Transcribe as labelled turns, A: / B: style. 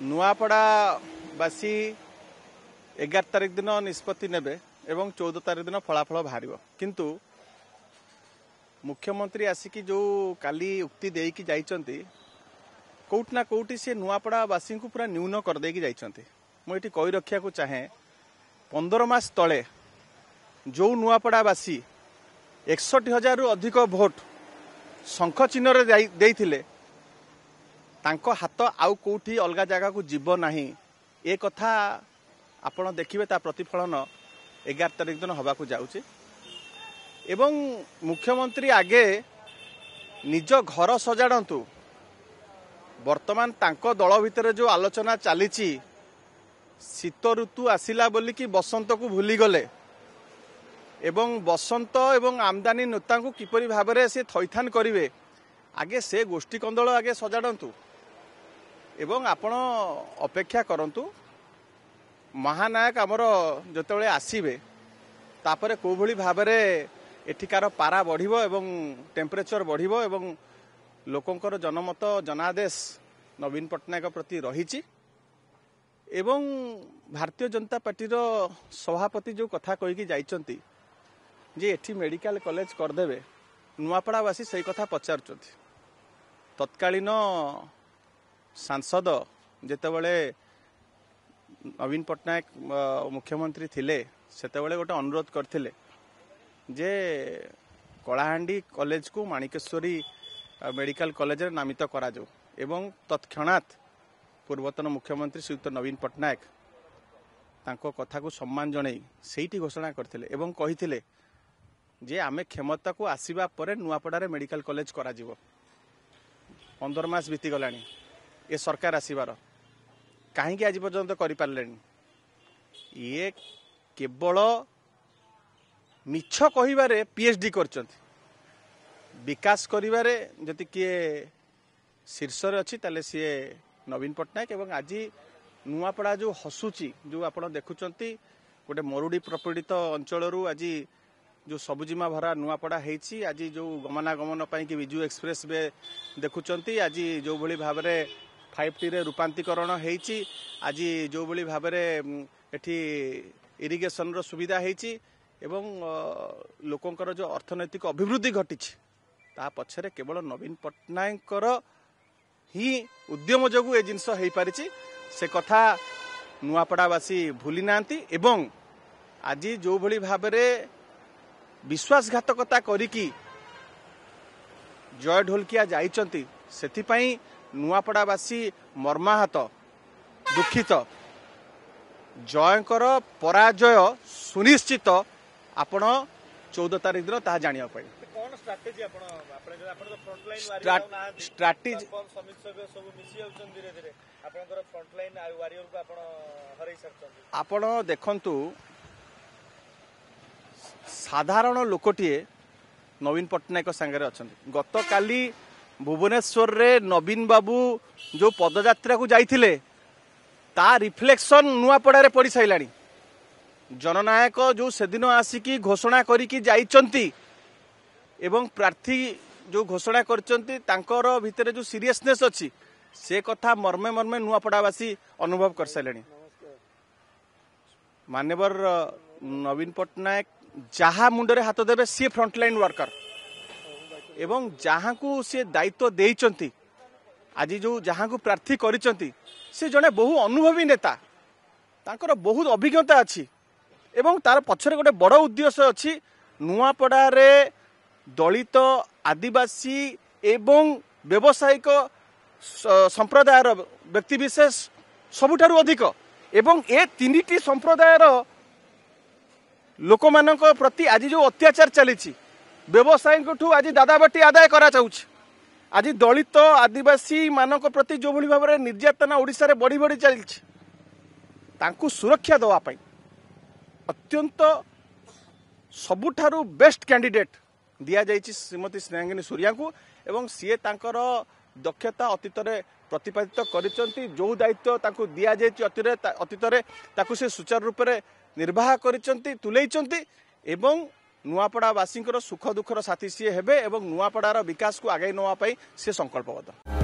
A: नुआपड़ावासी 11 तारिख दिन निष्पत्ति नेबे एवं 14 तारिख दिन फलाफल बाहर किंतु मुख्यमंत्री आसिकी जो काली उक्ति देकी जाइचंती कोउट ना कोउटी से नुआपड़ावासी को पूरा न्यून कर देकी जाइचंती। मुझे कही रखा को चाहे 15 मास तले जो नुआपड़ावासी 61,000 रु अधिक भोट शंख चिन्ह देइथिले तांको हाथ आउ कोठी अलगा जगह को जीव नाही ए कथा आपण देखिबे ता प्रतिफलन 11 तारिख दिन हवा को जाउची एवं मुख्यमंत्री आगे निज घर सजाड़तु। वर्तमान तांको दल भितर जो आलोचना चली शीत ऋतु आसिला बोलिकी बसंत को भूली गले एवं बसंत एवं आमदानी नेता को किपरि भाबरे से थैथान करिवे आगे से गोष्ठी कंदल आगे सजाड़तु एवं आपण अपेक्षा करंतु महानायक आमर जतबेले आसीबे तापरे को भली भाबरे एठिकार पारा बढ़िबो एवं टेम्परेचर बढ़िबो एवं लोकंकर जनमत जनादेश नवीन पट्टनायक प्रति रहिछि एवं भारतीय जनता पार्टी रो सभापति जो कथा कहिकी जाइचंती जे एठी मेडिकल कॉलेज करदेबे नुआपड़ावासी सही कथा पचारुचंती। तत्कालीन सांसद जेतेबेले नवीन पट्टनायक मुख्यमंत्री थिले सेतेबेले गोटे अनुरोध करथिले जे कलाहांडी कॉलेज को माणिकेश्वरी मेडिकल कॉलेज रे नामित करा जाऊ एवं तत्क्षणात पूर्वतन मुख्यमंत्री श्रीयुक्त नवीन पट्टनायक तांको कथा को सम्मान जणई सेठी घोषणा करथिले एवं कहिथिले जे आमे क्षमता को आसीबा परे नुआपड़ारे मेडिकल कॉलेज करा जिवो। 15 मास बीती गलानी ए सरकार आसीबार कहीं आज पर्यंत करि पारलेनी ये केवल मिछ कहिबारे पीएचडी करचंती विकास करिबारे जति किए शीर्ष रे अछि ताले सी नवीन पट्टनायक एवं आज नुआपड़ा जो हसुची जो आपण देखुचंती गोटे मरुड़ी प्रपीड़ित अंचल आज जो सबुजिमा भरा नुआपड़ा हेची आज जो गमनागमन पाई कि विजु एक्सप्रेस वे देखुचंती आज जो भली भाबरे 5T रे रूपांतरीकरण हेची आज जो भली भाबरे एठी इरिगेशन रो सुविधा हेची एवं लोकंकर जो अर्थनैतिक अभिवृद्धि घटिछि ता पछरे केवल नवीन पट्टनायकर ही उद्यम जगु ए जिनस हेई पारिछि से कथा नुआपड़ावासी भूली नांती एवं आज जो भली भाबरे विश्वासघातकता करिकी जय ढोलकिया जाइचंती सेथिपाई नुआपड़ावासी मर्माहत दुखित जयकर पराजय सुनिश्चित आपण 14 तारिख दिन ता जानिया पाई
B: कोन स्ट्रेटजी आपण जो आपण फ्रंटलाइन
A: स्ट्रेटजी
B: समिति सभ्य सब मिसी आउछन धीरे धीरे आपनकर फ्रंटलाइन वारियर को आपण हरई सकछन।
A: आपण देखंतु साधारण लोकटिए नवीन पट्टनायक संगे अच्छा गत काली भुवनेश्वर रे नवीन बाबू जो पदयात्रा को जाइथिले ता रिफ्लेक्शन नुआपड़ारे पड़ी साइलानी। जननायक जो सेदिन आसिकी घोषणा करिकी जाइचंती एवं प्रार्थी जो घोषणा करचंती तांकर भितरे जो सीरियसनेस अछि से कथा मर्मे मर्मे नुआपड़ावासी अनुभव कर साइलानी। मान्यवर नवीन पट्टनायक जहाँ मुंडरे हाथ देवे सी फ्रंटलाइन वर्कर एवं जहाँ को सी दायित्व देइचंती आज जो जहाँ को प्रार्थी करिचंती से जने बहु अनुभवी नेता तांकर बहुत अभिज्ञता अछि एवं तार पछरे गोटे बड़ उद्देश्य अछि नुआपड़ा रे दलित आदिवासी एवं व्यवसायिक संप्रदायर व्यक्ति विशेष सबुठारु अधिक एवं ए तीनिटी संप्रदायर लोक मान प्रति आज जो अत्याचार चली व्यवसायी ठू आज दादाबाटी आदाय करा चाहूछि आज दलित आदिवासी मान प्रति जो भली भाव निर्यातना ओडिशा रे बढ़ी बढ़ी चली तांकु सुरक्षा दवा पाई अत्यंत सबुठारु बेस्ट कैंडिडेट दिया जाइछि श्रीमती स्नेहांगिनी सूर्या को एवं सीए तांकर दक्षता अतीत रे प्रतिपादित करिसंती जो दायित्व ताकु दिया जाइछि अतीत रे ताकु से सुचारू रूप से निर्वाह करिसंती तुलेइचंती एवं नुआपड़ावासी सुख दुखर साथी सी हेबे एवं नुआपड़ार विकास को आगे नवा पाई से संकल्पबद्ध।